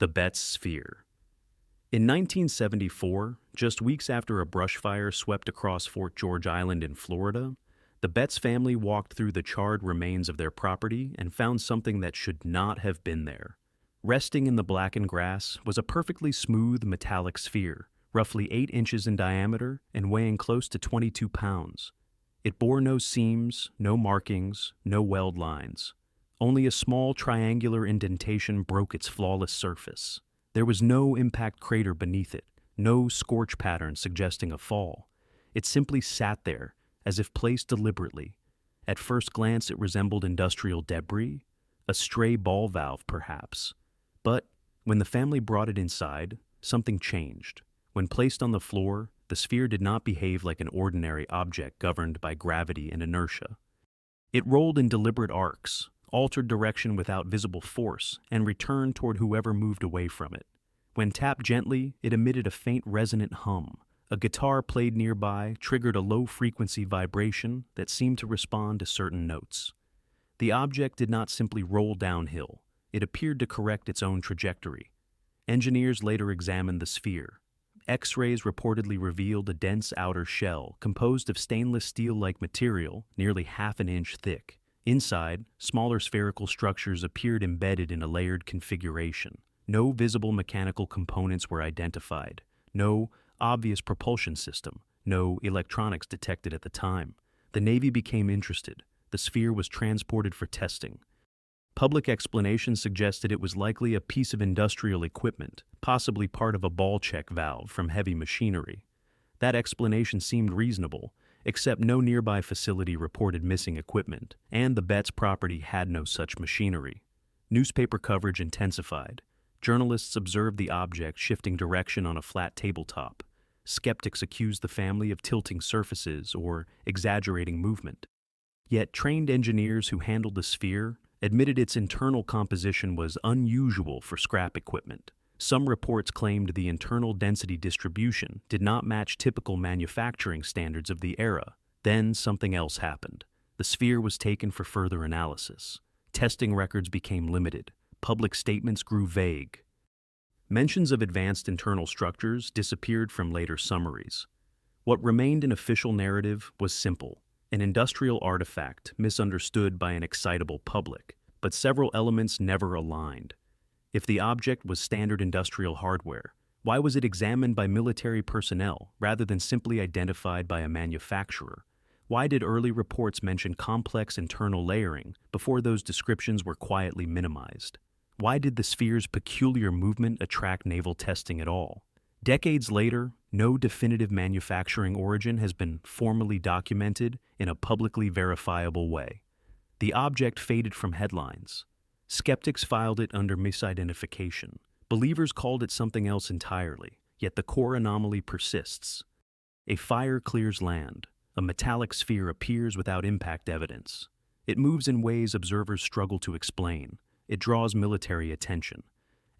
The Betz Sphere. In 1974, just weeks after a brush fire swept across Fort George Island in Florida, the Betz family walked through the charred remains of their property and found something that should not have been there. Resting in the blackened grass was a perfectly smooth metallic sphere, roughly 8 inches in diameter and weighing close to 22 pounds. It bore no seams, no markings, no weld lines. Only a small triangular indentation broke its flawless surface. There was no impact crater beneath it, no scorch pattern suggesting a fall. It simply sat there, as if placed deliberately. At first glance, it resembled industrial debris, a stray ball valve perhaps. But when the family brought it inside, something changed. When placed on the floor, the sphere did not behave like an ordinary object governed by gravity and inertia. It rolled in deliberate arcs, altered direction without visible force, and returned toward whoever moved away from it. When tapped gently, it emitted a faint resonant hum. A guitar played nearby triggered a low-frequency vibration that seemed to respond to certain notes. The object did not simply roll downhill. It appeared to correct its own trajectory. Engineers later examined the sphere. X-rays reportedly revealed a dense outer shell composed of stainless steel-like material nearly half an inch thick. Inside, smaller spherical structures appeared embedded in a layered configuration. No visible mechanical components were identified. No obvious propulsion system. No electronics detected at the time. The Navy became interested. The sphere was transported for testing. Public explanations suggested it was likely a piece of industrial equipment, possibly part of a ball check valve from heavy machinery. That explanation seemed reasonable, except no nearby facility reported missing equipment, and the Betz property had no such machinery. Newspaper coverage intensified. Journalists observed the object shifting direction on a flat tabletop. Skeptics accused the family of tilting surfaces or exaggerating movement. Yet trained engineers who handled the sphere admitted its internal composition was unusual for scrap equipment. Some reports claimed the internal density distribution did not match typical manufacturing standards of the era. Then something else happened. The sphere was taken for further analysis. Testing records became limited. Public statements grew vague. Mentions of advanced internal structures disappeared from later summaries. What remained in official narrative was simple: an industrial artifact misunderstood by an excitable public, but several elements never aligned. If the object was standard industrial hardware, why was it examined by military personnel rather than simply identified by a manufacturer? Why did early reports mention complex internal layering before those descriptions were quietly minimized? Why did the sphere's peculiar movement attract naval testing at all? Decades later, no definitive manufacturing origin has been formally documented in a publicly verifiable way. The object faded from headlines. Skeptics filed it under misidentification. Believers called it something else entirely, yet the core anomaly persists. A fire clears land. A metallic sphere appears without impact evidence. It moves in ways observers struggle to explain. It draws military attention.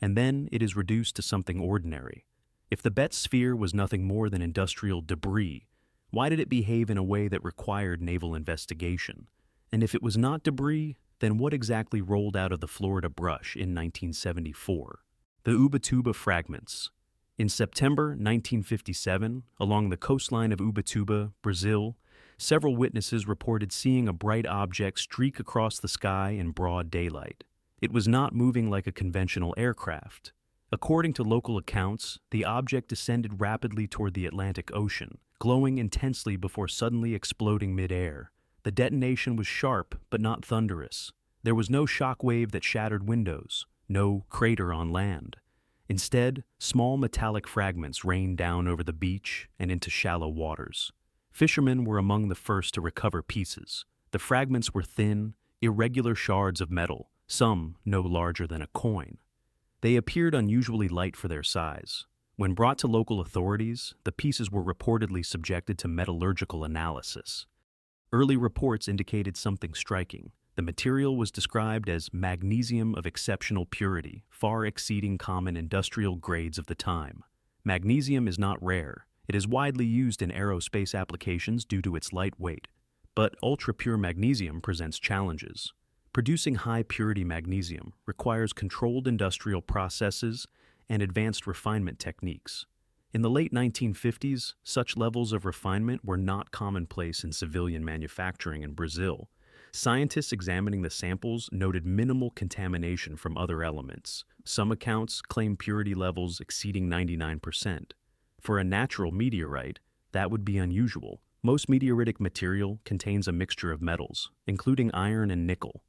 And then it is reduced to something ordinary. If the Betz sphere was nothing more than industrial debris, why did it behave in a way that required naval investigation? And if it was not debris, then what exactly rolled out of the Florida brush in 1974? The Ubatuba Fragments. In September 1957, along the coastline of Ubatuba, Brazil, several witnesses reported seeing a bright object streak across the sky in broad daylight. It was not moving like a conventional aircraft. According to local accounts, the object descended rapidly toward the Atlantic Ocean, glowing intensely before suddenly exploding mid-air. The detonation was sharp but not thunderous. There was no shock wave that shattered windows, no crater on land. Instead, small metallic fragments rained down over the beach and into shallow waters. Fishermen were among the first to recover pieces. The fragments were thin, irregular shards of metal, some no larger than a coin. They appeared unusually light for their size. When brought to local authorities, the pieces were reportedly subjected to metallurgical analysis. Early reports indicated something striking. The material was described as magnesium of exceptional purity, far exceeding common industrial grades of the time. Magnesium is not rare. It is widely used in aerospace applications due to its light weight. But ultra-pure magnesium presents challenges. Producing high-purity magnesium requires controlled industrial processes and advanced refinement techniques. In the late 1950s, such levels of refinement were not commonplace in civilian manufacturing in Brazil. Scientists examining the samples noted minimal contamination from other elements. Some accounts claim purity levels exceeding 99%. For a natural meteorite, that would be unusual. Most meteoritic material contains a mixture of metals, including iron and nickel.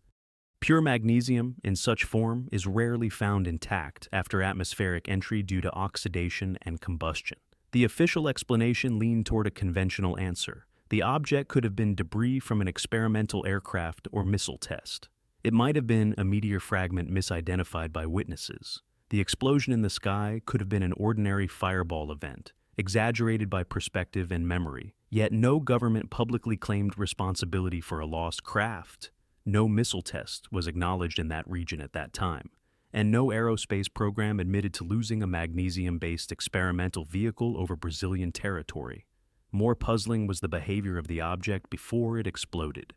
Pure magnesium, in such form, is rarely found intact after atmospheric entry due to oxidation and combustion. The official explanation leaned toward a conventional answer. The object could have been debris from an experimental aircraft or missile test. It might have been a meteor fragment misidentified by witnesses. The explosion in the sky could have been an ordinary fireball event, exaggerated by perspective and memory. Yet no government publicly claimed responsibility for a lost craft. No missile test was acknowledged in that region at that time, and no aerospace program admitted to losing a magnesium-based experimental vehicle over Brazilian territory. More puzzling was the behavior of the object before it exploded.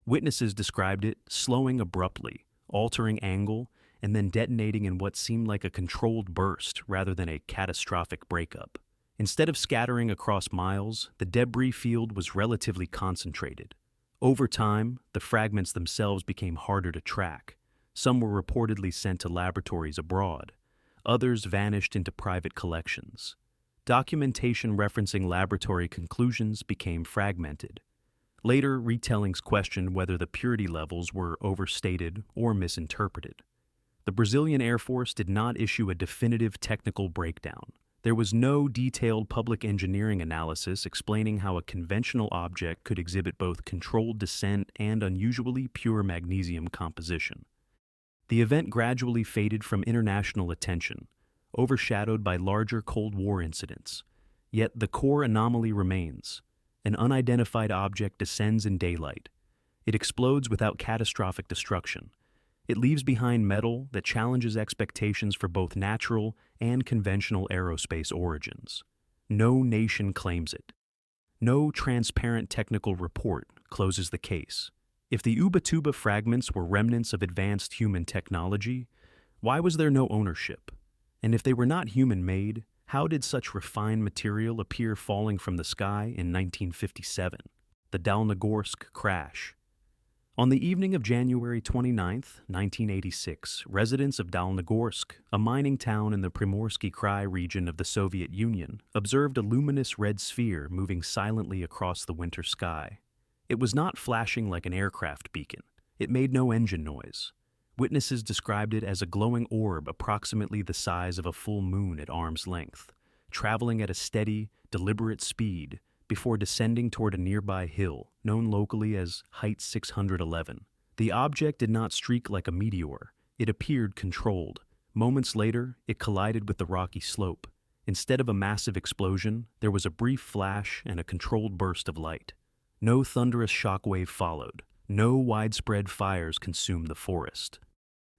Witnesses described it slowing abruptly, altering angle, and then detonating in what seemed like a controlled burst rather than a catastrophic breakup. Instead of scattering across miles, the debris field was relatively concentrated. Over time, the fragments themselves became harder to track. Some were reportedly sent to laboratories abroad. Others vanished into private collections. Documentation referencing laboratory conclusions became fragmented. Later, retellings questioned whether the purity levels were overstated or misinterpreted. The Brazilian Air Force did not issue a definitive technical breakdown. There was no detailed public engineering analysis explaining how a conventional object could exhibit both controlled descent and unusually pure magnesium composition. The event gradually faded from international attention, overshadowed by larger Cold War incidents. Yet the core anomaly remains. An unidentified object descends in daylight. It explodes without catastrophic destruction. It leaves behind metal that challenges expectations for both natural and conventional aerospace origins. No nation claims it. No transparent technical report closes the case. If the Ubatuba fragments were remnants of advanced human technology, why was there no ownership? And if they were not human-made, how did such refined material appear falling from the sky in 1957? The Dalnegorsk Crash. On the evening of January 29, 1986, residents of Dalnegorsk, a mining town in the Primorsky Krai region of the Soviet Union, observed a luminous red sphere moving silently across the winter sky. It was not flashing like an aircraft beacon. It made no engine noise. Witnesses described it as a glowing orb approximately the size of a full moon at arm's length, traveling at a steady, deliberate speed before descending toward a nearby hill, known locally as Height 611. The object did not streak like a meteor. It appeared controlled. Moments later, it collided with the rocky slope. Instead of a massive explosion, there was a brief flash and a controlled burst of light. No thunderous shockwave followed. No widespread fires consumed the forest.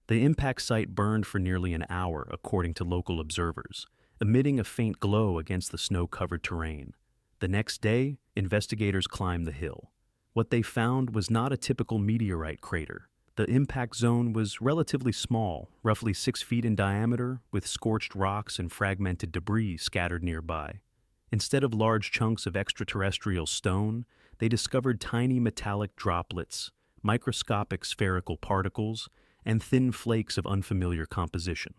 The impact site burned for nearly an hour, according to local observers, emitting a faint glow against the snow-covered terrain. The next day, investigators climbed the hill. What they found was not a typical meteorite crater. The impact zone was relatively small, roughly 6 feet in diameter, with scorched rocks and fragmented debris scattered nearby. Instead of large chunks of extraterrestrial stone, they discovered tiny metallic droplets, microscopic spherical particles, and thin flakes of unfamiliar composition.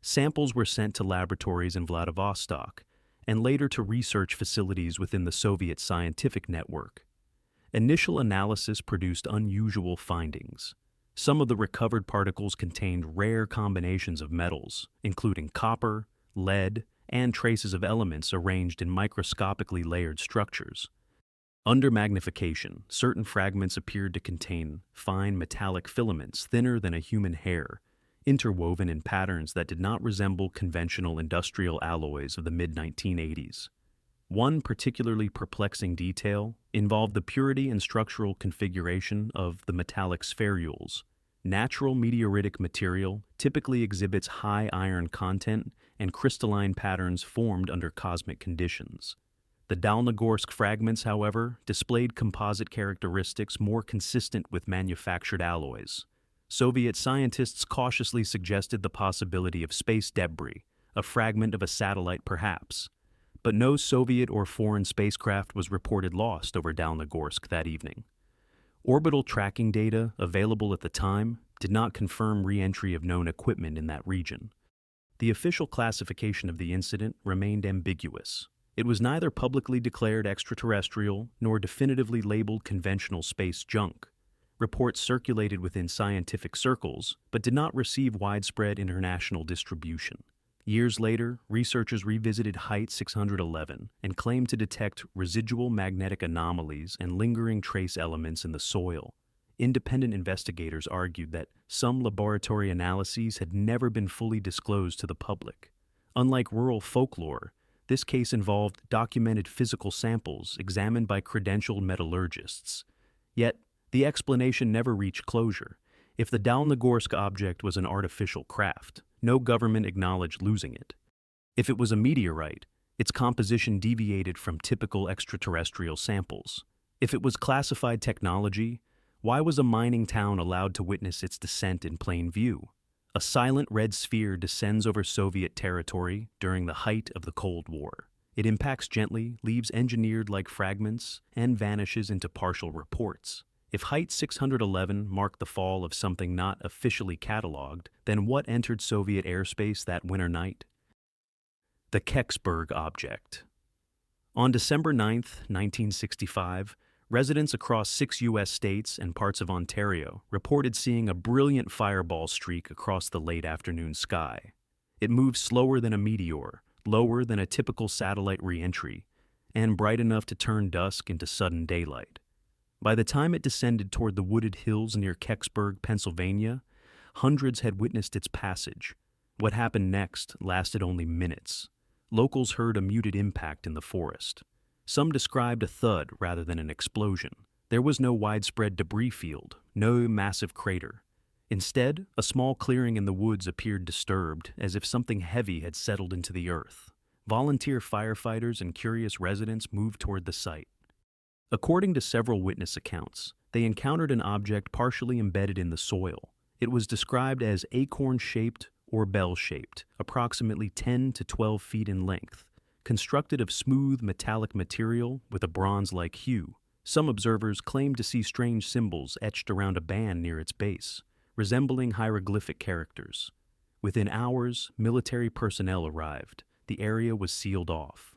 Samples were sent to laboratories in Vladivostok, and later to research facilities within the Soviet scientific network. Initial analysis produced unusual findings. Some of the recovered particles contained rare combinations of metals, including copper, lead, and traces of elements arranged in microscopically layered structures. Under magnification, certain fragments appeared to contain fine metallic filaments thinner than a human hair, interwoven in patterns that did not resemble conventional industrial alloys of the mid-1980s. One particularly perplexing detail involved the purity and structural configuration of the metallic spherules. Natural meteoritic material typically exhibits high iron content and crystalline patterns formed under cosmic conditions. The Dalnegorsk fragments, however, displayed composite characteristics more consistent with manufactured alloys. Soviet scientists cautiously suggested the possibility of space debris, a fragment of a satellite perhaps. But no Soviet or foreign spacecraft was reported lost over Dalnegorsk that evening. Orbital tracking data, available at the time, did not confirm re-entry of known equipment in that region. The official classification of the incident remained ambiguous. It was neither publicly declared extraterrestrial nor definitively labeled conventional space junk. Reports circulated within scientific circles, but did not receive widespread international distribution. Years later, researchers revisited Height 611 and claimed to detect residual magnetic anomalies and lingering trace elements in the soil. Independent investigators argued that some laboratory analyses had never been fully disclosed to the public. Unlike rural folklore, this case involved documented physical samples examined by credentialed metallurgists. Yet, the explanation never reached closure. If the Dalnegorsk object was an artificial craft, no government acknowledged losing it. If it was a meteorite, its composition deviated from typical extraterrestrial samples. If it was classified technology, why was a mining town allowed to witness its descent in plain view? A silent red sphere descends over Soviet territory during the height of the Cold War. It impacts gently, leaves engineered-like fragments, and vanishes into partial reports. If Height 611 marked the fall of something not officially catalogued, then what entered Soviet airspace that winter night? The Kecksburg Object. On December 9, 1965, residents across 6 U.S. states and parts of Ontario reported seeing a brilliant fireball streak across the late afternoon sky. It moved slower than a meteor, lower than a typical satellite re-entry, and bright enough to turn dusk into sudden daylight. By the time it descended toward the wooded hills near Kecksburg, Pennsylvania, hundreds had witnessed its passage. What happened next lasted only minutes. Locals heard a muted impact in the forest. Some described a thud rather than an explosion. There was no widespread debris field, no massive crater. Instead, a small clearing in the woods appeared disturbed, as if something heavy had settled into the earth. Volunteer firefighters and curious residents moved toward the site. According to several witness accounts, they encountered an object partially embedded in the soil. It was described as acorn-shaped or bell-shaped, approximately 10 to 12 feet in length, constructed of smooth metallic material with a bronze-like hue. Some observers claimed to see strange symbols etched around a band near its base, resembling hieroglyphic characters. Within hours, military personnel arrived. The area was sealed off.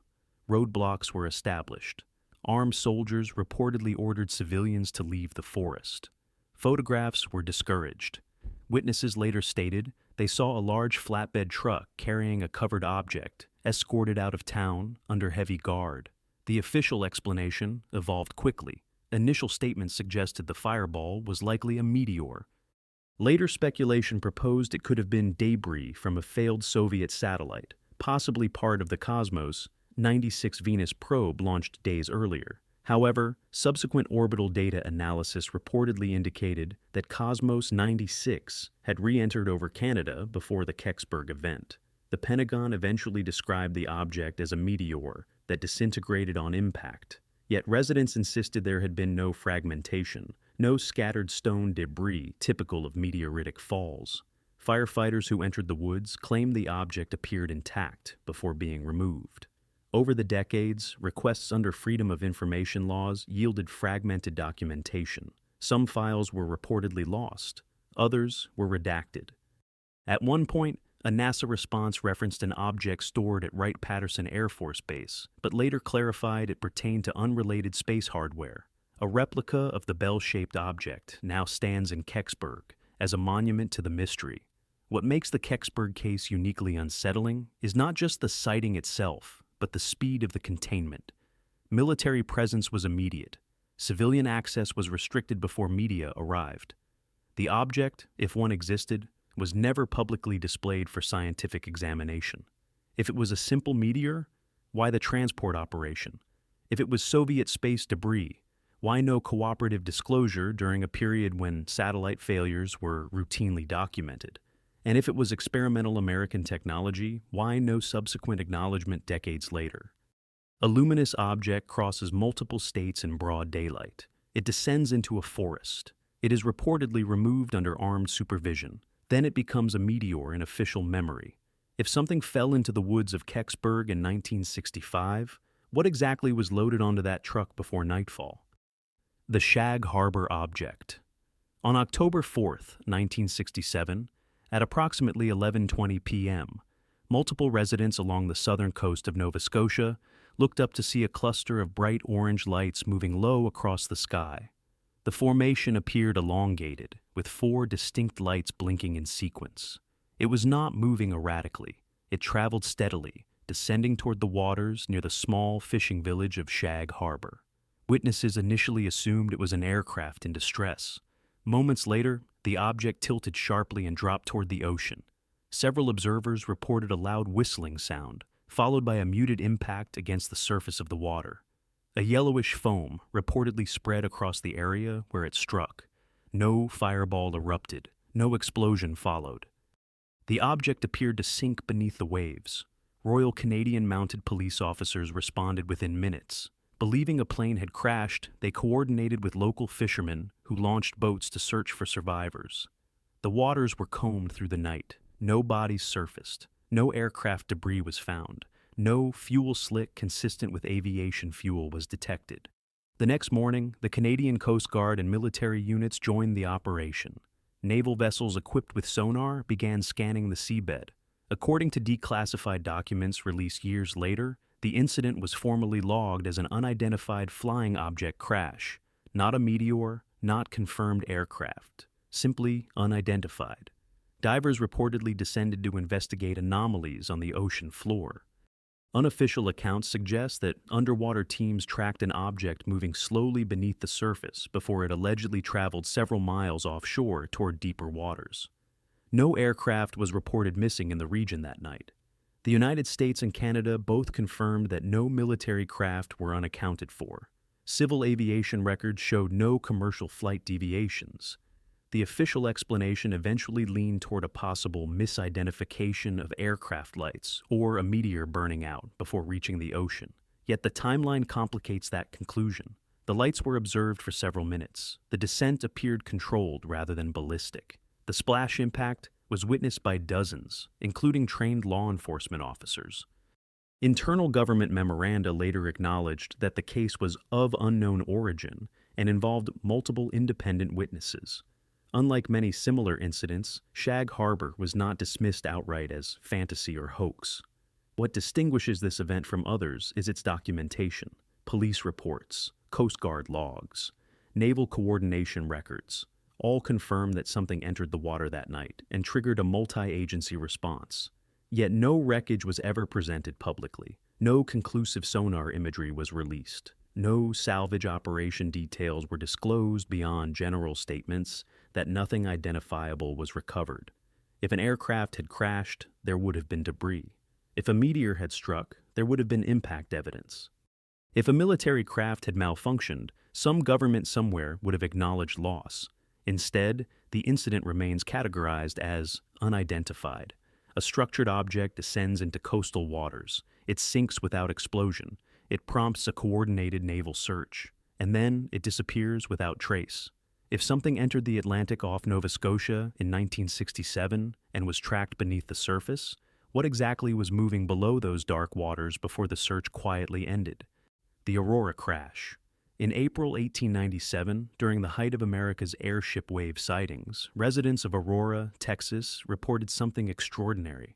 Roadblocks were established. Armed soldiers reportedly ordered civilians to leave the forest. Photographs were discouraged. Witnesses later stated they saw a large flatbed truck carrying a covered object escorted out of town under heavy guard. The official explanation evolved quickly. Initial statements suggested the fireball was likely a meteor. Later speculation proposed it could have been debris from a failed Soviet satellite, possibly part of the Cosmos 96 Venus probe launched days earlier. However, subsequent orbital data analysis reportedly indicated that Cosmos 96 had re-entered over Canada before the Kecksburg event. The Pentagon eventually described the object as a meteor that disintegrated on impact, yet residents insisted there had been no fragmentation, no scattered stone debris typical of meteoritic falls. Firefighters who entered the woods claimed the object appeared intact before being removed. Over the decades, requests under Freedom of Information laws yielded fragmented documentation. Some files were reportedly lost, others were redacted. At one point, a NASA response referenced an object stored at Wright-Patterson Air Force Base, but later clarified it pertained to unrelated space hardware. A replica of the bell-shaped object now stands in Kecksburg as a monument to the mystery. What makes the Kecksburg case uniquely unsettling is not just the sighting itself, but the speed of the containment. Military presence was immediate. Civilian access was restricted before media arrived. The object, if one existed, was never publicly displayed for scientific examination. If it was a simple meteor, why the transport operation? If it was Soviet space debris, why no cooperative disclosure during a period when satellite failures were routinely documented? And if it was experimental American technology, why no subsequent acknowledgement decades later? A luminous object crosses multiple states in broad daylight. It descends into a forest. It is reportedly removed under armed supervision. Then it becomes a meteor in official memory. If something fell into the woods of Kecksburg in 1965, what exactly was loaded onto that truck before nightfall? The Shag Harbour Object. On October 4th, 1967, at approximately 11:20 p.m., multiple residents along the southern coast of Nova Scotia looked up to see a cluster of bright orange lights moving low across the sky. The formation appeared elongated, with 4 distinct lights blinking in sequence. It was not moving erratically. It traveled steadily, descending toward the waters near the small fishing village of Shag Harbour. Witnesses initially assumed it was an aircraft in distress. Moments later, the object tilted sharply and dropped toward the ocean. Several observers reported a loud whistling sound, followed by a muted impact against the surface of the water. A yellowish foam reportedly spread across the area where it struck. No fireball erupted. No explosion followed. The object appeared to sink beneath the waves. Royal Canadian Mounted Police officers responded within minutes. Believing a plane had crashed, they coordinated with local fishermen who launched boats to search for survivors. The waters were combed through the night. No bodies surfaced. No aircraft debris was found. No fuel slick consistent with aviation fuel was detected. The next morning, the Canadian Coast Guard and military units joined the operation. Naval vessels equipped with sonar began scanning the seabed. According to declassified documents released years later, the incident was formally logged as an unidentified flying object crash, not a meteor, not confirmed aircraft, simply unidentified. Divers reportedly descended to investigate anomalies on the ocean floor. Unofficial accounts suggest that underwater teams tracked an object moving slowly beneath the surface before it allegedly traveled several miles offshore toward deeper waters. No aircraft was reported missing in the region that night. The United States and Canada both confirmed that no military craft were unaccounted for. Civil aviation records showed no commercial flight deviations. The official explanation eventually leaned toward a possible misidentification of aircraft lights or a meteor burning out before reaching the ocean. Yet the timeline complicates that conclusion. The lights were observed for several minutes. The descent appeared controlled rather than ballistic. The splash impact was witnessed by dozens, including trained law enforcement officers. Internal government memoranda later acknowledged that the case was of unknown origin and involved multiple independent witnesses. Unlike many similar incidents, Shag Harbour was not dismissed outright as fantasy or hoax. What distinguishes this event from others is its documentation: police reports, Coast Guard logs, naval coordination records. All confirm that something entered the water that night and triggered a multi-agency response. Yet no wreckage was ever presented publicly. No conclusive sonar imagery was released. No salvage operation details were disclosed beyond general statements that nothing identifiable was recovered. If an aircraft had crashed, there would have been debris. If a meteor had struck, there would have been impact evidence. If a military craft had malfunctioned, some government somewhere would have acknowledged loss. Instead, the incident remains categorized as unidentified. A structured object descends into coastal waters. It sinks without explosion. It prompts a coordinated naval search. And then it disappears without trace. If something entered the Atlantic off Nova Scotia in 1967 and was tracked beneath the surface, what exactly was moving below those dark waters before the search quietly ended? The Aurora Crash. In April 1897, during the height of America's airship wave sightings, residents of Aurora, Texas, reported something extraordinary.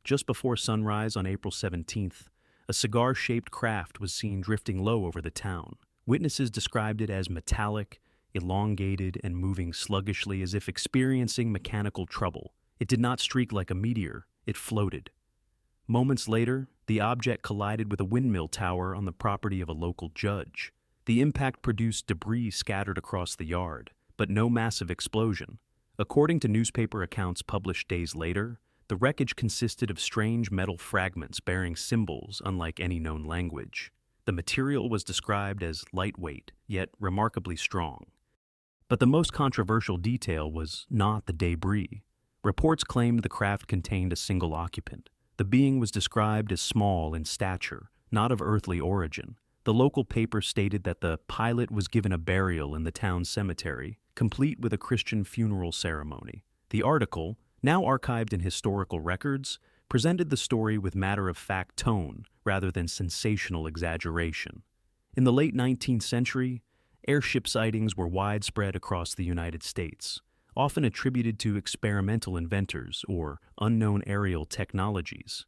Just before sunrise on April 17th, a cigar-shaped craft was seen drifting low over the town. Witnesses described it as metallic, elongated, and moving sluggishly as if experiencing mechanical trouble. It did not streak like a meteor, it floated. Moments later, the object collided with a windmill tower on the property of a local judge. The impact produced debris scattered across the yard, but no massive explosion. According to newspaper accounts published days later, the wreckage consisted of strange metal fragments bearing symbols unlike any known language. The material was described as lightweight, yet remarkably strong. But the most controversial detail was not the debris. Reports claimed the craft contained a single occupant. The being was described as small in stature, not of earthly origin. The local paper stated that the pilot was given a burial in the town cemetery, complete with a Christian funeral ceremony. The article, now archived in historical records, presented the story with matter-of-fact tone rather than sensational exaggeration. In the late 19th century, airship sightings were widespread across the United States, often attributed to experimental inventors or unknown aerial technologies.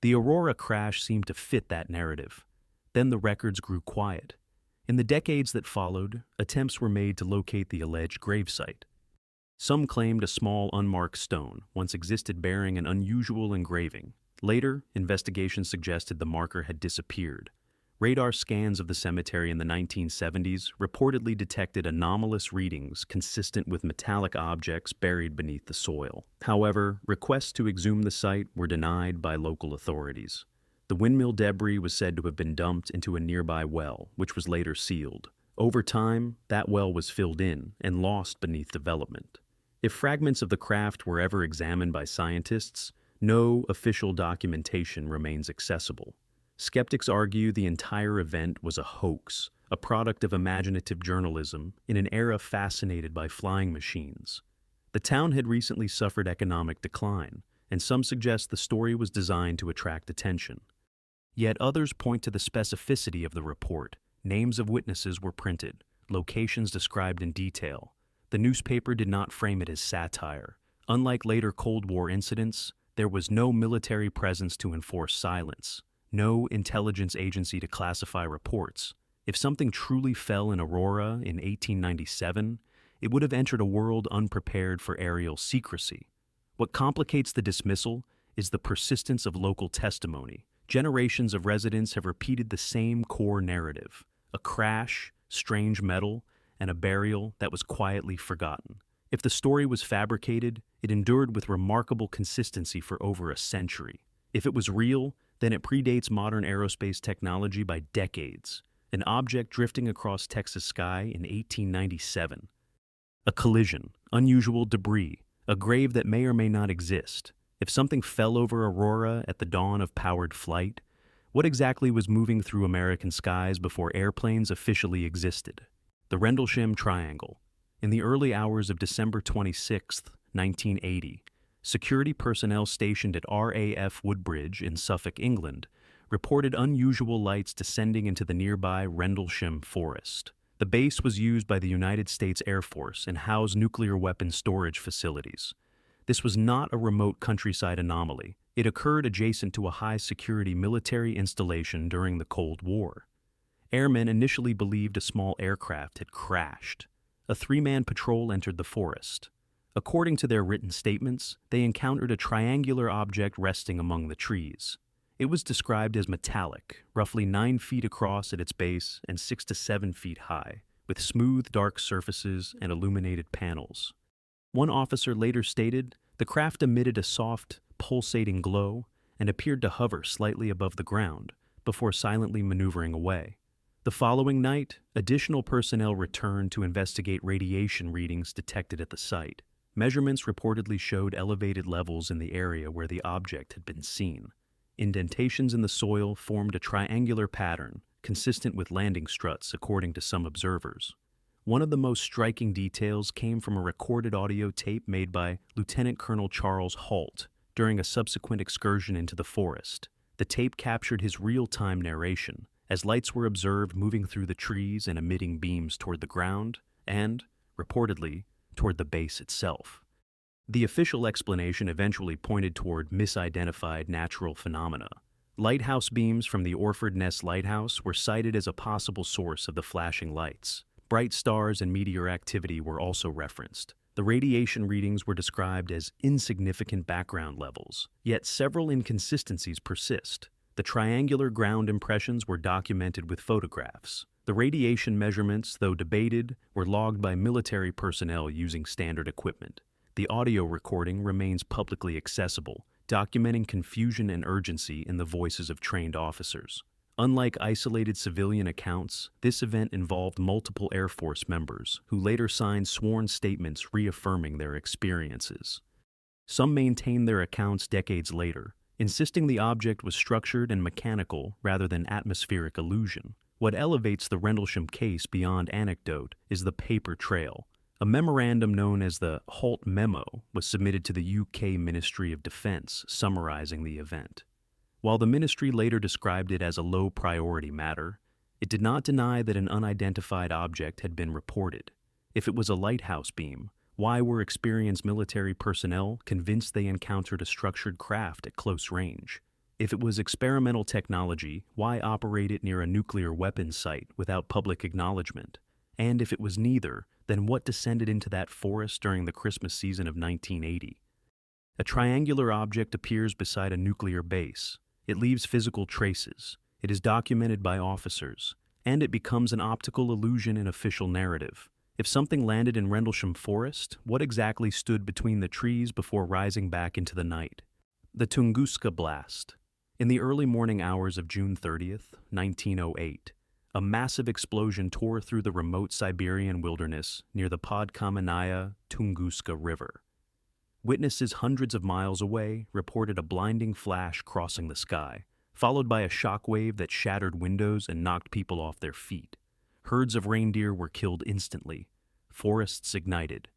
The Aurora Crash seemed to fit that narrative. Then the records grew quiet. In the decades that followed, attempts were made to locate the alleged gravesite. Some claimed a small unmarked stone once existed bearing an unusual engraving. Later, investigations suggested the marker had disappeared. Radar scans of the cemetery in the 1970s reportedly detected anomalous readings consistent with metallic objects buried beneath the soil. However, requests to exhume the site were denied by local authorities. The windmill debris was said to have been dumped into a nearby well, which was later sealed. Over time, that well was filled in and lost beneath development. If fragments of the craft were ever examined by scientists, no official documentation remains accessible. Skeptics argue the entire event was a hoax, a product of imaginative journalism in an era fascinated by flying machines. The town had recently suffered economic decline, and some suggest the story was designed to attract attention. Yet others point to the specificity of the report. Names of witnesses were printed, locations described in detail. The newspaper did not frame it as satire. Unlike later Cold War incidents, there was no military presence to enforce silence, no intelligence agency to classify reports. If something truly fell in Aurora in 1897, it would have entered a world unprepared for aerial secrecy. What complicates the dismissal is the persistence of local testimony. Generations of residents have repeated the same core narrative: a crash, strange metal, and a burial that was quietly forgotten. If the story was fabricated, it endured with remarkable consistency for over a century. If it was real, then it predates modern aerospace technology by decades. An object drifting across Texas sky in 1897. A collision, unusual debris, a grave that may or may not exist. If something fell over Aurora at the dawn of powered flight, what exactly was moving through American skies before airplanes officially existed? The Rendlesham Triangle. In the early hours of December 26, 1980, security personnel stationed at RAF Woodbridge in Suffolk, England, reported unusual lights descending into the nearby Rendlesham Forest. The base was used by the United States Air Force and housed nuclear weapon storage facilities. This was not a remote countryside anomaly. It occurred adjacent to a high-security military installation during the Cold War. Airmen initially believed a small aircraft had crashed. A three-man patrol entered the forest. According to their written statements, they encountered a triangular object resting among the trees. It was described as metallic, roughly 9 feet across at its base and 6 to 7 feet high, with smooth, dark surfaces and illuminated panels. One officer later stated the craft emitted a soft, pulsating glow and appeared to hover slightly above the ground before silently maneuvering away. The following night, additional personnel returned to investigate radiation readings detected at the site. Measurements reportedly showed elevated levels in the area where the object had been seen. Indentations in the soil formed a triangular pattern, consistent with landing struts, according to some observers. One of the most striking details came from a recorded audio tape made by Lieutenant Colonel Charles Halt during a subsequent excursion into the forest. The tape captured his real-time narration, as lights were observed moving through the trees and emitting beams toward the ground and, reportedly, toward the base itself. The official explanation eventually pointed toward misidentified natural phenomena. Lighthouse beams from the Orford Ness Lighthouse were cited as a possible source of the flashing lights. Bright stars and meteor activity were also referenced. The radiation readings were described as insignificant background levels, yet several inconsistencies persist. The triangular ground impressions were documented with photographs. The radiation measurements, though debated, were logged by military personnel using standard equipment. The audio recording remains publicly accessible, documenting confusion and urgency in the voices of trained officers. Unlike isolated civilian accounts, this event involved multiple Air Force members who later signed sworn statements reaffirming their experiences. Some maintained their accounts decades later, insisting the object was structured and mechanical rather than atmospheric illusion. What elevates the Rendlesham case beyond anecdote is the paper trail. A memorandum known as the Holt Memo was submitted to the UK Ministry of Defence, summarising the event. While the ministry later described it as a low-priority matter, it did not deny that an unidentified object had been reported. If it was a lighthouse beam, why were experienced military personnel convinced they encountered a structured craft at close range? If it was experimental technology, why operate it near a nuclear weapons site without public acknowledgement? And if it was neither, then what descended into that forest during the Christmas season of 1980? A triangular object appears beside a nuclear base. It leaves physical traces. It is documented by officers, and it becomes an optical illusion in official narrative. If something landed in Rendlesham Forest, what exactly stood between the trees before rising back into the night? The Tunguska Blast. In the early morning hours of June 30th, 1908, a massive explosion tore through the remote Siberian wilderness near the Podkamenaya Tunguska River. Witnesses hundreds of miles away reported a blinding flash crossing the sky, followed by a shockwave that shattered windows and knocked people off their feet. Herds of reindeer were killed instantly. Forests ignited.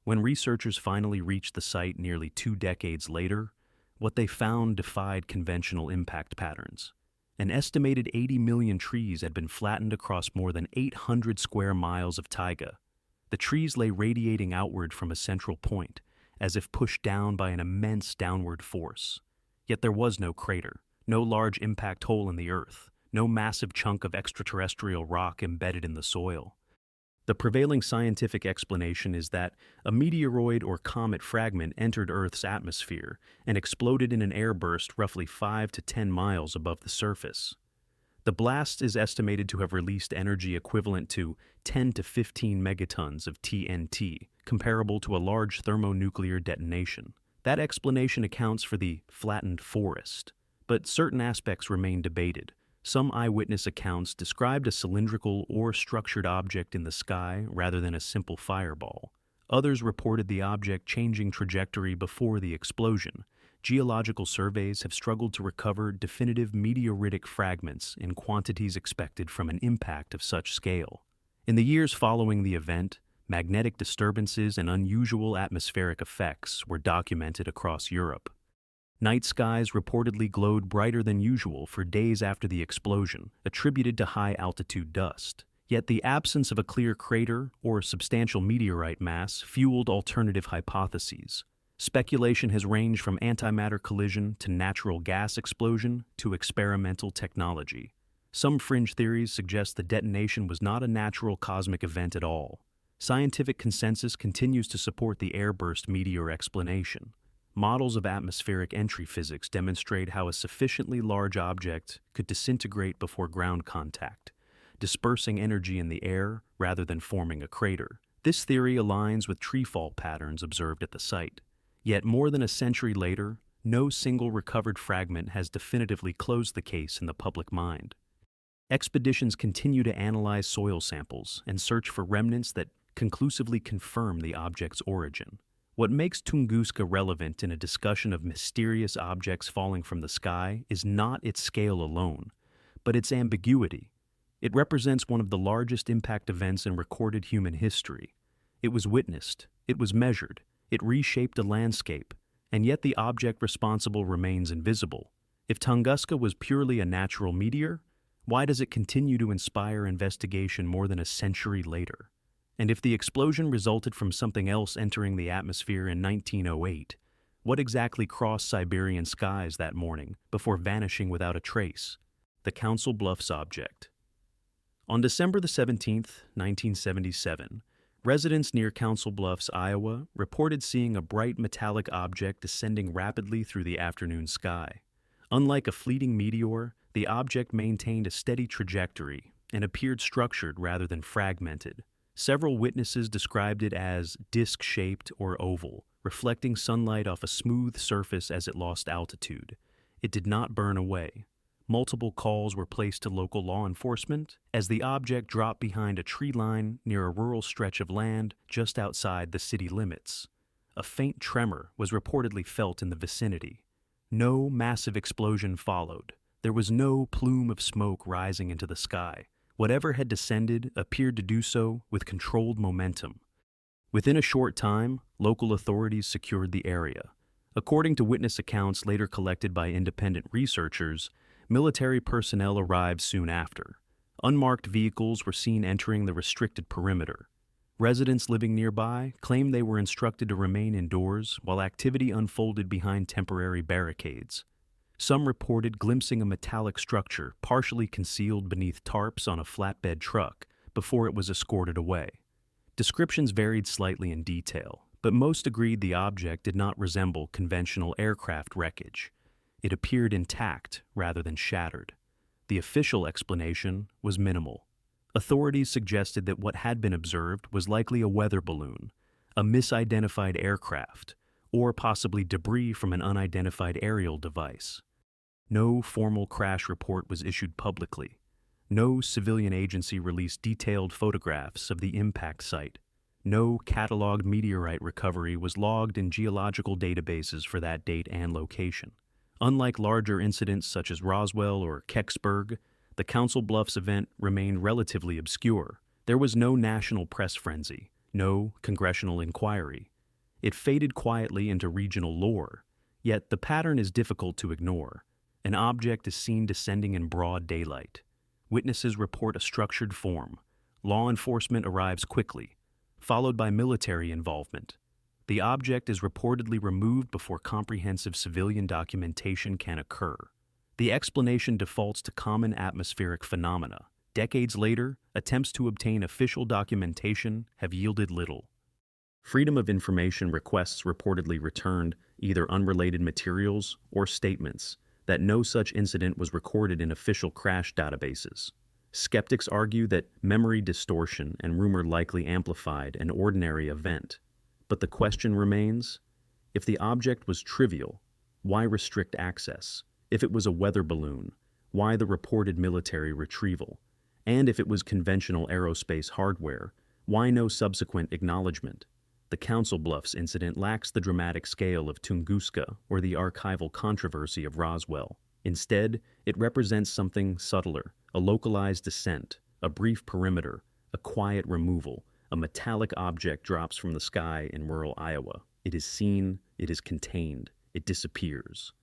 When researchers finally reached the site nearly 2 decades later, what they found defied conventional impact patterns. An estimated 80 million trees had been flattened across more than 800 square miles of taiga. The trees lay radiating outward from a central point, as if pushed down by an immense downward force. Yet there was no crater, no large impact hole in the earth, no massive chunk of extraterrestrial rock embedded in the soil. The prevailing scientific explanation is that a meteoroid or comet fragment entered Earth's atmosphere and exploded in an airburst roughly 5 to 10 miles above the surface. The blast is estimated to have released energy equivalent to 10 to 15 megatons of TNT, comparable to a large thermonuclear detonation. That explanation accounts for the flattened forest, but certain aspects remain debated. Some eyewitness accounts described a cylindrical or structured object in the sky rather than a simple fireball. Others reported the object changing trajectory before the explosion. Geological surveys have struggled to recover definitive meteoritic fragments in quantities expected from an impact of such scale. In the years following the event, magnetic disturbances and unusual atmospheric effects were documented across Europe. Night skies reportedly glowed brighter than usual for days after the explosion, attributed to high-altitude dust. Yet the absence of a clear crater or substantial meteorite mass fueled alternative hypotheses. Speculation has ranged from antimatter collision to natural gas explosion to experimental technology. Some fringe theories suggest the detonation was not a natural cosmic event at all. Scientific consensus continues to support the airburst meteor explanation. Models of atmospheric entry physics demonstrate how a sufficiently large object could disintegrate before ground contact, dispersing energy in the air rather than forming a crater. This theory aligns with treefall patterns observed at the site. Yet more than a century later, no single recovered fragment has definitively closed the case in the public mind. Expeditions continue to analyze soil samples and search for remnants that conclusively confirm the object's origin. What makes Tunguska relevant in a discussion of mysterious objects falling from the sky is not its scale alone, but its ambiguity. It represents one of the largest impact events in recorded human history. It was witnessed, it was measured, it reshaped a landscape, and yet the object responsible remains invisible. If Tunguska was purely a natural meteor, why does it continue to inspire investigation more than a century later? And if the explosion resulted from something else entering the atmosphere in 1908, what exactly crossed Siberian skies that morning before vanishing without a trace? The Council Bluffs Object. On December the 17th, 1977, residents near Council Bluffs, Iowa, reported seeing a bright metallic object descending rapidly through the afternoon sky. Unlike a fleeting meteor, the object maintained a steady trajectory and appeared structured rather than fragmented. Several witnesses described it as disc-shaped or oval, reflecting sunlight off a smooth surface as it lost altitude. It did not burn away. Multiple calls were placed to local law enforcement as the object dropped behind a tree line near a rural stretch of land just outside the city limits. A faint tremor was reportedly felt in the vicinity. No massive explosion followed. There was no plume of smoke rising into the sky. Whatever had descended appeared to do so with controlled momentum. Within a short time, local authorities secured the area. According to witness accounts later collected by independent researchers, military personnel arrived soon after. Unmarked vehicles were seen entering the restricted perimeter. Residents living nearby claimed they were instructed to remain indoors while activity unfolded behind temporary barricades. Some reported glimpsing a metallic structure partially concealed beneath tarps on a flatbed truck before it was escorted away. Descriptions varied slightly in detail, but most agreed the object did not resemble conventional aircraft wreckage. It appeared intact rather than shattered. The official explanation was minimal. Authorities suggested that what had been observed was likely a weather balloon, a misidentified aircraft, or possibly debris from an unidentified aerial device. No formal crash report was issued publicly. No civilian agency released detailed photographs of the impact site. No cataloged meteorite recovery was logged in geological databases for that date and location. Unlike larger incidents such as Roswell or Kecksburg, the Council Bluffs event remained relatively obscure. There was no national press frenzy, no congressional inquiry. It faded quietly into regional lore, yet the pattern is difficult to ignore. An object is seen descending in broad daylight. Witnesses report a structured form. Law enforcement arrives quickly, followed by military involvement. The object is reportedly removed before comprehensive civilian documentation can occur. The explanation defaults to common atmospheric phenomena. Decades later, attempts to obtain official documentation have yielded little. Freedom of Information requests reportedly returned either unrelated materials or statements that no such incident was recorded in official crash databases. Skeptics argue that memory distortion and rumor likely amplified an ordinary event. But the question remains, if the object was trivial, why restrict access? If it was a weather balloon, why the reported military retrieval? And if it was conventional aerospace hardware, why no subsequent acknowledgement? The Council Bluffs incident lacks the dramatic scale of Tunguska or the archival controversy of Roswell. Instead, it represents something subtler, a localized descent, a brief perimeter, a quiet removal. A metallic object drops from the sky in rural Iowa. It is seen, it is contained, it disappears.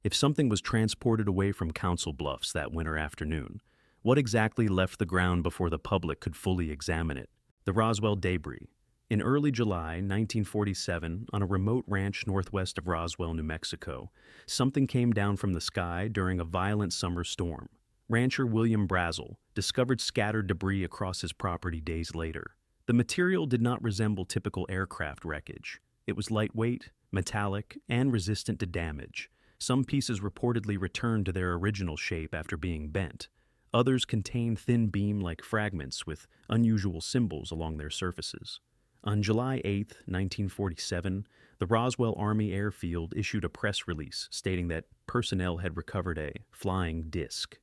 If something was transported away from Council Bluffs that winter afternoon, what exactly left the ground before the public could fully examine it? The Roswell debris. In early July 1947, on a remote ranch northwest of Roswell, New Mexico, something came down from the sky during a violent summer storm. Rancher William Brazel discovered scattered debris across his property days later. The material did not resemble typical aircraft wreckage. It was lightweight, metallic, and resistant to damage. Some pieces reportedly returned to their original shape after being bent. Others contained thin beam-like fragments with unusual symbols along their surfaces. On July 8, 1947, the Roswell Army Airfield issued a press release stating that personnel had recovered a flying disc.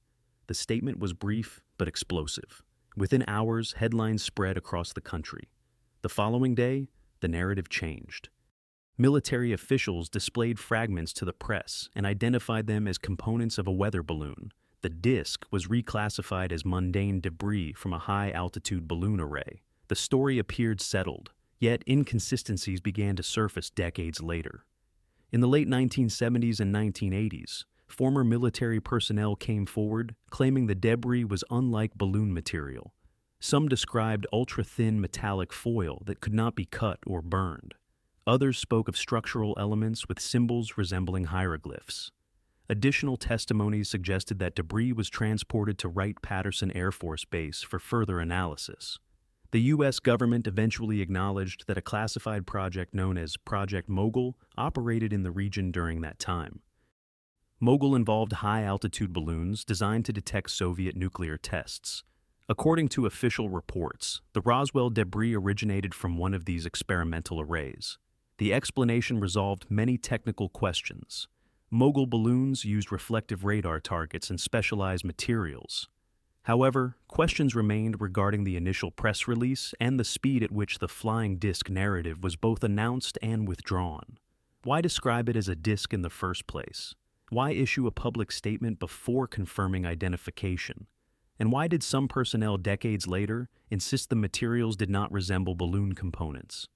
The statement was brief but explosive. Within hours, headlines spread across the country. The following day, the narrative changed. Military officials displayed fragments to the press and identified them as components of a weather balloon. The disc was reclassified as mundane debris from a high-altitude balloon array. The story appeared settled, yet inconsistencies began to surface decades later. In the late 1970s and 1980s, former military personnel came forward, claiming the debris was unlike balloon material. Some described ultra-thin metallic foil that could not be cut or burned. Others spoke of structural elements with symbols resembling hieroglyphs. Additional testimonies suggested that debris was transported to Wright-Patterson Air Force Base for further analysis. The U.S. government eventually acknowledged that a classified project known as Project Mogul operated in the region during that time. Mogul involved high-altitude balloons designed to detect Soviet nuclear tests. According to official reports, the Roswell debris originated from one of these experimental arrays. The explanation resolved many technical questions. Mogul balloons used reflective radar targets and specialized materials. However, questions remained regarding the initial press release and the speed at which the flying disc narrative was both announced and withdrawn. Why describe it as a disc in the first place? Why issue a public statement before confirming identification? And why did some personnel decades later insist the materials did not resemble balloon components?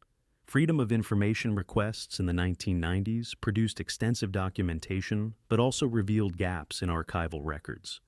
Freedom of Information requests in the 1990s produced extensive documentation, but also revealed gaps in archival records.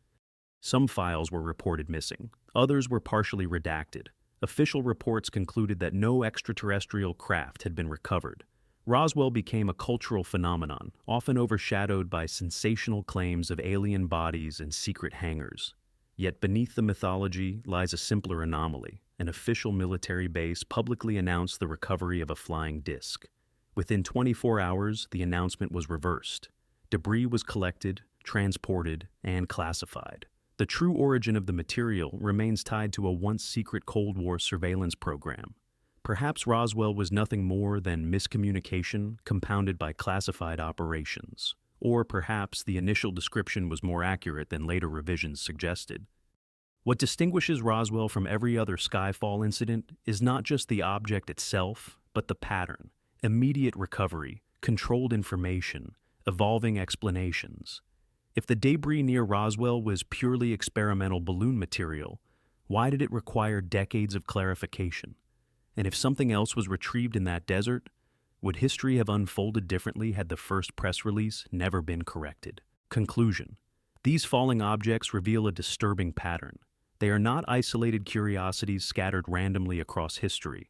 Some files were reported missing, others were partially redacted. Official reports concluded that no extraterrestrial craft had been recovered. Roswell became a cultural phenomenon, often overshadowed by sensational claims of alien bodies and secret hangars. Yet beneath the mythology lies a simpler anomaly. An official military base publicly announced the recovery of a flying disc. Within 24 hours, the announcement was reversed. Debris was collected, transported, and classified. The true origin of the material remains tied to a once-secret Cold War surveillance program. Perhaps Roswell was nothing more than miscommunication compounded by classified operations. Or perhaps the initial description was more accurate than later revisions suggested. What distinguishes Roswell from every other Skyfall incident is not just the object itself, but the pattern: immediate recovery, controlled information, evolving explanations. If the debris near Roswell was purely experimental balloon material, why did it require decades of clarification? And if something else was retrieved in that desert, would history have unfolded differently had the first press release never been corrected? Conclusion: these falling objects reveal a disturbing pattern. They are not isolated curiosities scattered randomly across history.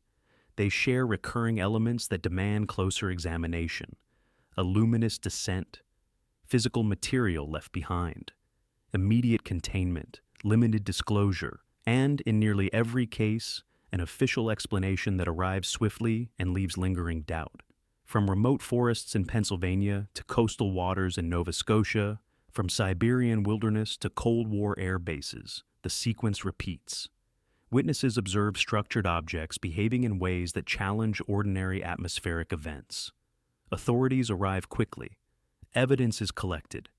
They share recurring elements that demand closer examination: a luminous descent, physical material left behind, immediate containment, limited disclosure, and, in nearly every case, an official explanation that arrives swiftly and leaves lingering doubt. From remote forests in Pennsylvania to coastal waters in Nova Scotia, from Siberian wilderness to Cold War air bases, the sequence repeats. Witnesses observe structured objects behaving in ways that challenge ordinary atmospheric events. Authorities arrive quickly. Evidence is collected.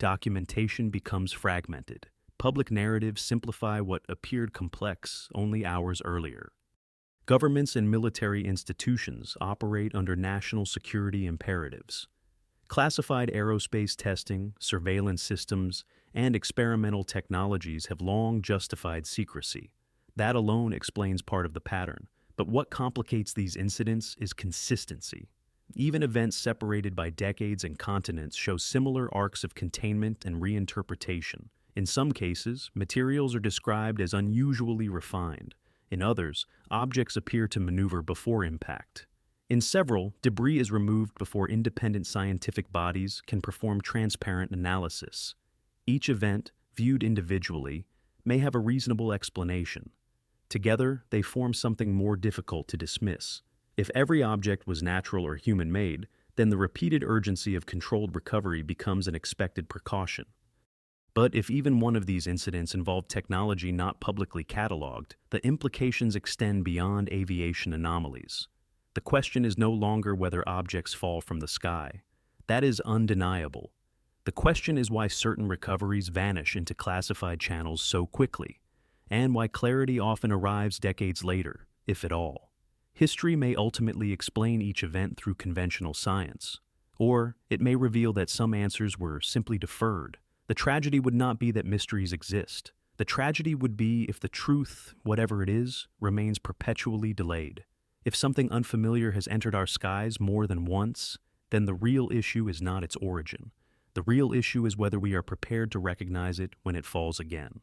Documentation becomes fragmented. Public narratives simplify what appeared complex only hours earlier. Governments and military institutions operate under national security imperatives. Classified aerospace testing, surveillance systems, and experimental technologies have long justified secrecy. That alone explains part of the pattern. But what complicates these incidents is consistency. Even events separated by decades and continents show similar arcs of containment and reinterpretation. In some cases, materials are described as unusually refined. In others, objects appear to maneuver before impact. In several, debris is removed before independent scientific bodies can perform transparent analysis. Each event, viewed individually, may have a reasonable explanation. Together, they form something more difficult to dismiss. If every object was natural or human-made, then the repeated urgency of controlled recovery becomes an expected precaution. But if even one of these incidents involved technology not publicly cataloged, the implications extend beyond aviation anomalies. The question is no longer whether objects fall from the sky. That is undeniable. The question is why certain recoveries vanish into classified channels so quickly, and why clarity often arrives decades later, if at all. History may ultimately explain each event through conventional science, or it may reveal that some answers were simply deferred. The tragedy would not be that mysteries exist. The tragedy would be if the truth, whatever it is, remains perpetually delayed. If something unfamiliar has entered our skies more than once, then the real issue is not its origin. The real issue is whether we are prepared to recognize it when it falls again.